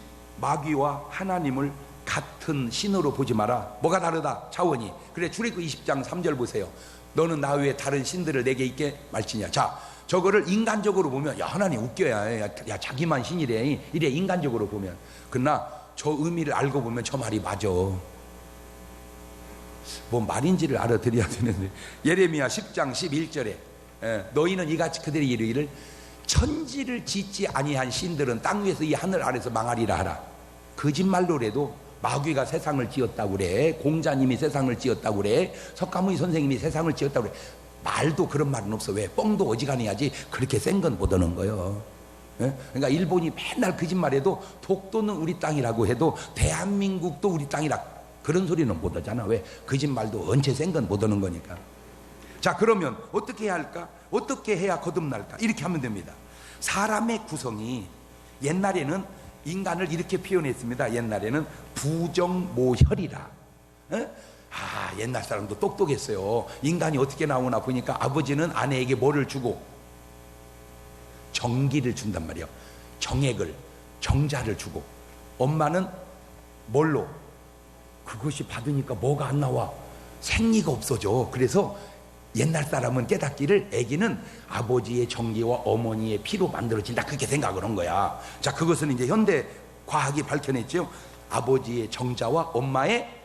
마귀와 하나님을 같은 신으로 보지 마라. 뭐가 다르다? 차원이. 그래, 출애굽 20장 3절 보세요. 너는 나 외에 다른 신들을 내게 있게 말지냐. 자, 저거를 인간적으로 보면 야, 하나님 웃겨야. 야, 자기만 신이래. 이래 인간적으로 보면. 그러나 저 의미를 알고 보면 저 말이 맞아. 뭐 말인지를 알아들어야 되는데. 예레미야 10장 11절에 너희는 이같이 그들이 이르기를 천지를 짓지 아니한 신들은 땅 위에서 이 하늘 아래서 망하리라 하라. 거짓말로라도 마귀가 세상을 지었다고 그래. 공자님이 세상을 지었다고 그래. 석가모니 선생님이 세상을 지었다고 그래. 말도 그런 말은 없어. 왜? 뻥도 어지간해야지 그렇게 센 건 못 하는 거예요. 그러니까 일본이 맨날 거짓말해도 독도는 우리 땅이라고 해도 대한민국도 우리 땅이라 그런 소리는 못 하잖아. 왜? 거짓말도 언제 센 건 못 하는 거니까. 자, 그러면 어떻게 해야 할까? 어떻게 해야 거듭날까? 이렇게 하면 됩니다. 사람의 구성이 옛날에는 인간을 이렇게 표현했습니다. 옛날에는 부정모혈이라. 옛날 사람도 똑똑했어요. 인간이 어떻게 나오나 보니까 아버지는 아내에게 뭐를 주고 정기를 준단 말이에요. 정액을, 정자를 주고, 엄마는 뭘로? 그것이 받으니까 뭐가 안 나와? 생리가 없어져. 그래서 옛날 사람은 깨닫기를 아기는 아버지의 정기와 어머니의 피로 만들어진다, 그렇게 생각을 한 거야. 자, 그것은 이제 현대 과학이 밝혀냈죠. 아버지의 정자와 엄마의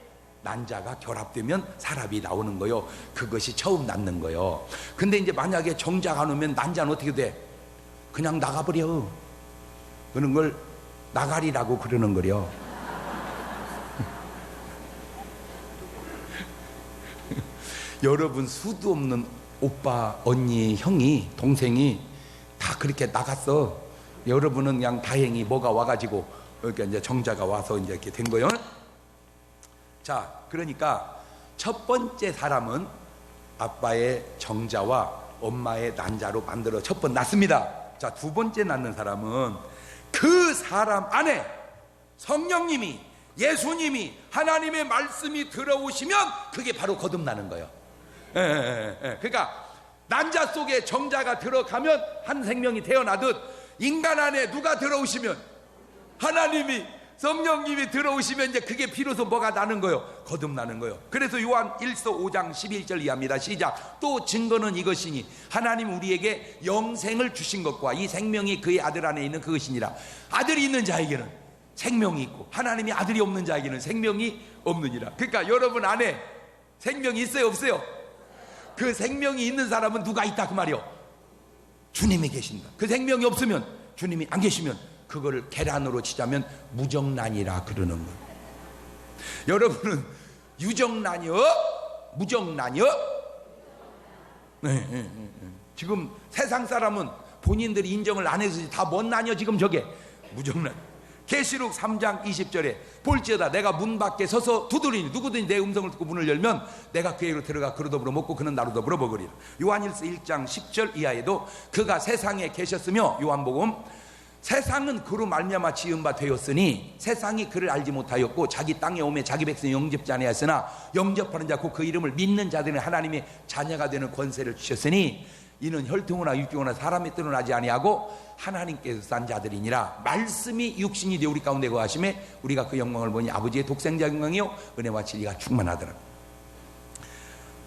난자가 결합되면 사람이 나오는 거요. 그것이 처음 낳는 거요. 근데 이제 만약에 정자가 안 오면 난자는 어떻게 돼? 그냥 나가버려. 그런 걸 나가리라고 그러는 거려. 여러분, 수도 없는 오빠, 언니, 형이, 동생이 다 그렇게 나갔어. 여러분은 그냥 다행히 뭐가 와가지고 이렇게 이제 정자가 와서 이제 이렇게 된 거요. 자, 그러니까 첫 번째 사람은 아빠의 정자와 엄마의 난자로 만들어 첫 번 낳습니다. 자, 두 번째 낳는 사람은 그 사람 안에 성령님이, 예수님이, 하나님의 말씀이 들어오시면 그게 바로 거듭나는 거예요. 그러니까 난자 속에 정자가 들어가면 한 생명이 태어나듯 인간 안에 누가 들어오시면, 하나님이, 성령님이 들어오시면 이제 그게 비로소 뭐가 나는 거예요? 거듭나는 거예요. 그래서 요한 1서 5장 11절 이하입니다. 시작. 또 증거는 이것이니 하나님 우리에게 영생을 주신 것과 이 생명이 그의 아들 안에 있는 그것이니라. 아들이 있는 자에게는 생명이 있고 하나님이 아들이 없는 자에게는 생명이 없느니라. 그러니까 여러분 안에 생명이 있어요, 없어요? 그 생명이 있는 사람은 누가 있다 그 말이요? 주님이 계신다. 그 생명이 없으면, 주님이 안 계시면 그거를 계란으로 치자면 무정란이라 그러는 거예요. 여러분은 유정란이요? 무정란이요? 네. 지금 세상 사람은 본인들이 인정을 안 해서 다 뭔 난이요 지금 저게? 무정란. 계시록 3장 20절에 볼지어다 내가 문 밖에 서서 두드리니 누구든지 내 음성을 듣고 문을 열면 내가 그에게로 들어가 그로 더불어 먹고 그는 나로 더불어 먹으리라. 요한일서 1장 10절 이하에도 그가 세상에 계셨으며, 요한복음, 세상은 그로 말미암아 지은 바 되었으니 세상이 그를 알지 못하였고 자기 땅에 오매 자기 백성이 영접지 아니하였으나 영접하는 자 곧 그 이름을 믿는 자들은 하나님의 자녀가 되는 권세를 주셨으니 이는 혈통이나 육종이나 사람의 뜻은 하지 아니하고 하나님께서 산 자들이니라. 말씀이 육신이 되어 우리 가운데 거하심에 우리가 그 영광을 보니 아버지의 독생자 영광이요 은혜와 진리가 충만하더라.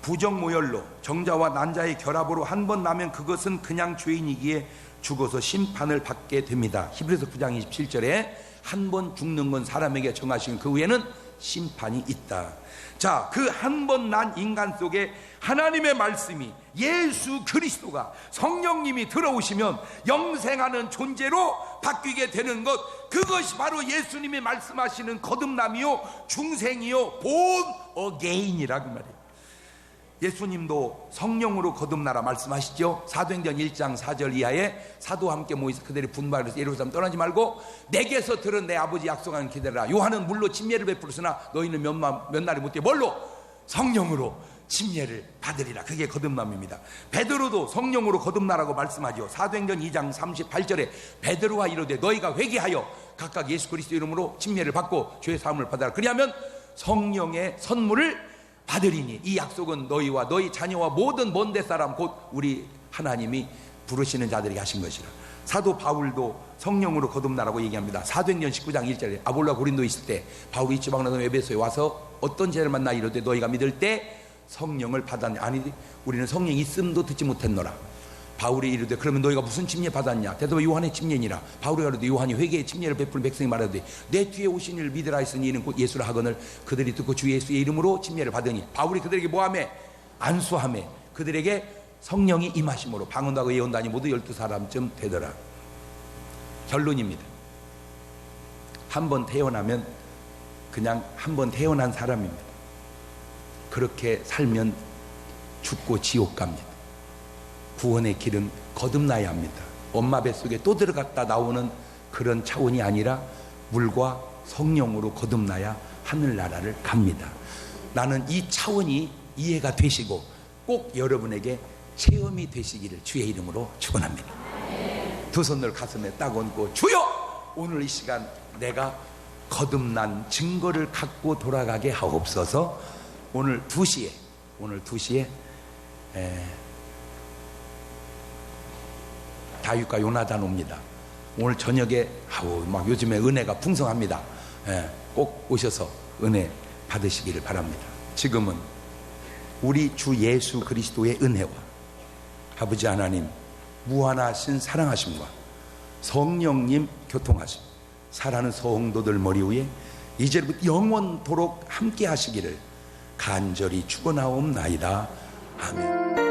부정모혈로 정자와 난자의 결합으로 한 번 나면 그것은 그냥 죄인이기에 죽어서 심판을 받게 됩니다. 히브리서 9장 27절에 한 번 죽는 건 사람에게 정하신 그 후에는 심판이 있다. 자, 그 한 번 난 인간 속에 하나님의 말씀이, 예수 그리스도가, 성령님이 들어오시면 영생하는 존재로 바뀌게 되는 것, 그것이 바로 예수님이 말씀하시는 거듭남이요 중생이요 본 어게인이라 그 말이에요. 예수님도 성령으로 거듭나라 말씀하시죠. 사도행전 1장 4절 이하에 사도와 함께 모이서 그들이 분발해서 예루살렘 떠나지 말고 내게서 들은 내 아버지 약속하는 기대라. 요한은 물로 침례를 베풀었으나 너희는 몇 날이 못돼 뭘로? 성령으로. 침례를 받으리라. 그게 거듭남입니다. 베드로도 성령으로 거듭나라고 말씀하죠. 사도행전 2장 38절에 베드로가 이르되 너희가 회개하여 각각 예수 그리스도 이름으로 침례를 받고 죄 사함을 받아라. 그리하면 성령의 선물을 받으리니. 이 약속은 너희와 너희 자녀와 모든 먼데 사람 곧 우리 하나님이 부르시는 자들에게 하신 것이라. 사도 바울도 성령으로 거듭나라고 얘기합니다. 사도행전 19장 1절에 아볼로가 고린도에 있을 때 바울이 지방나던 에베소에 와서 어떤 죄를 만나 이르되 너희가 믿을 때 성령을 받았냐. 아니 우리는 성령이 있음도 듣지 못했노라. 바울이 이르되 그러면 너희가 무슨 침례 받았냐. 대답에 요한의 침례니라. 바울이 가로되 요한이 회개의 침례를 베푸는 백성이 말하되 내 뒤에 오신 이를 믿으라 했으니 이는 곧 예수라 하거늘 그들이 듣고 주 예수의 이름으로 침례를 받으니. 바울이 그들에게 뭐하매? 안수하매 그들에게 성령이 임하심으로 방언도 하고 예언도 하니 모두 12사람쯤 되더라. 결론입니다. 한 번 태어나면 그냥 한 번 태어난 사람입니다. 그렇게 살면 죽고 지옥 갑니다. 구원의 길은 거듭나야 합니다. 엄마 뱃속에 또 들어갔다 나오는 그런 차원이 아니라 물과 성령으로 거듭나야 하늘나라를 갑니다. 나는 이 차원이 이해가 되시고 꼭 여러분에게 체험이 되시기를 주의 이름으로 축원합니다. 두 손을 가슴에 딱 얹고 주여 오늘 이 시간 내가 거듭난 증거를 갖고 돌아가게 하옵소서. 오늘 2시에 다윗과 요나단 옵니다. 오늘 저녁에 막 요즘에 은혜가 풍성합니다. 꼭 오셔서 은혜 받으시기를 바랍니다. 지금은 우리 주 예수 그리스도의 은혜와 아버지 하나님 무한하신 사랑하심과 성령님 교통하심 사랑하는 성도들 머리 위에 이제부터 영원토록 함께 하시기를 간절히 축원하옵나이다. 아멘.